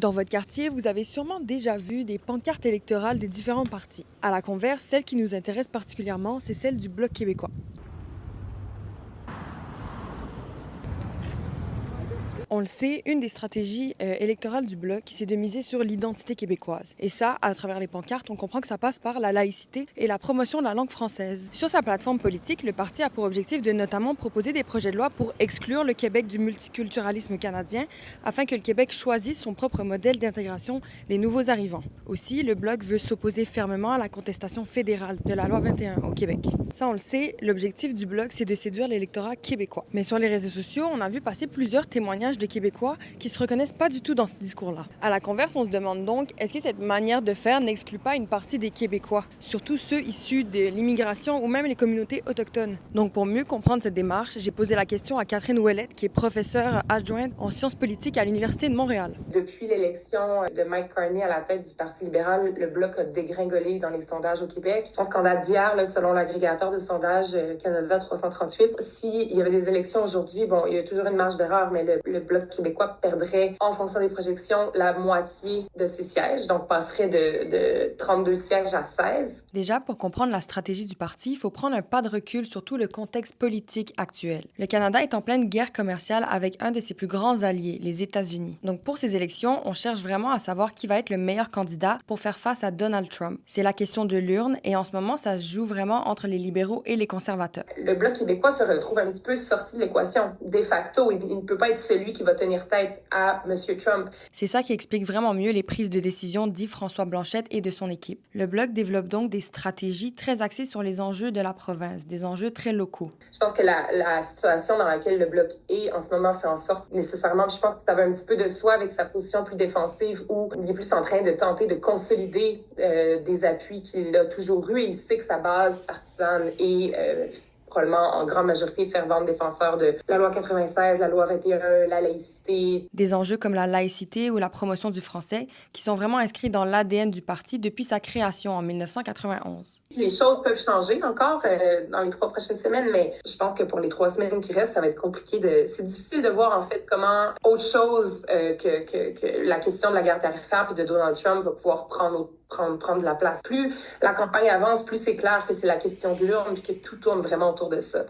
Dans votre quartier, vous avez sûrement déjà vu des pancartes électorales des différents partis. À la converse, celle qui nous intéresse particulièrement, c'est celle du Bloc québécois. On le sait, une des stratégies électorales du Bloc, c'est de miser sur l'identité québécoise. Et ça, à travers les pancartes, on comprend que ça passe par la laïcité et la promotion de la langue française. Sur sa plateforme politique, le parti a pour objectif de notamment proposer des projets de loi pour exclure le Québec du multiculturalisme canadien, afin que le Québec choisisse son propre modèle d'intégration des nouveaux arrivants. Aussi, le Bloc veut s'opposer fermement à la contestation fédérale de la loi 21 au Québec. Ça, on le sait, l'objectif du Bloc, c'est de séduire l'électorat québécois. Mais sur les réseaux sociaux, on a vu passer plusieurs témoignages de Québécois qui se reconnaissent pas du tout dans ce discours-là. À la converse, on se demande donc, est-ce que cette manière de faire n'exclut pas une partie des Québécois, surtout ceux issus de l'immigration ou même les communautés autochtones? Donc pour mieux comprendre cette démarche, j'ai posé la question à Catherine Ouellette, qui est professeure adjointe en sciences politiques à l'Université de Montréal. Depuis l'élection de Mike Carney à la tête du Parti libéral, le Bloc a dégringolé dans les sondages au Québec. Je pense qu'en date d'hier, selon l'agrégateur de sondage Canada 338, s'il y avait des élections aujourd'hui, bon, il y a toujours une marge d'erreur, mais le Bloc québécois perdrait, en fonction des projections, la moitié de ses sièges, donc passerait de 32 sièges à 16. Déjà, pour comprendre la stratégie du parti, il faut prendre un pas de recul sur tout le contexte politique actuel. Le Canada est en pleine guerre commerciale avec un de ses plus grands alliés, les États-Unis. Donc pour ces élections, on cherche vraiment à savoir qui va être le meilleur candidat pour faire face à Donald Trump. C'est la question de l'urne et en ce moment, ça se joue vraiment entre les libéraux et les conservateurs. Le Bloc québécois se retrouve un petit peu sorti de l'équation. De facto, il ne peut pas être celui qui va tenir tête à M. Trump. C'est ça qui explique vraiment mieux les prises de décision d'Yves-François Blanchet et de son équipe. Le Bloc développe donc des stratégies très axées sur les enjeux de la province, des enjeux très locaux. Je pense que la situation dans laquelle le Bloc est en ce moment fait en sorte nécessairement, je pense que ça va un petit peu de soi avec sa position plus défensive où il est plus en train de tenter de consolider des appuis qu'il a toujours eu et il sait que sa base partisane est probablement en grande majorité fervente défenseur de la loi 96, la loi 21, la laïcité. Des enjeux comme la laïcité ou la promotion du français qui sont vraiment inscrits dans l'ADN du parti depuis sa création en 1991. Les choses peuvent changer encore dans les 3 prochaines semaines, mais je pense que pour les 3 semaines qui restent, ça va être compliqué. C'est difficile de voir en fait comment autre chose que la question de la guerre tarifaire puis de Donald Trump va pouvoir prendre de la place. Plus la campagne avance, plus c'est clair que c'est la question de l'urne puis que tout tourne vraiment autour de ça.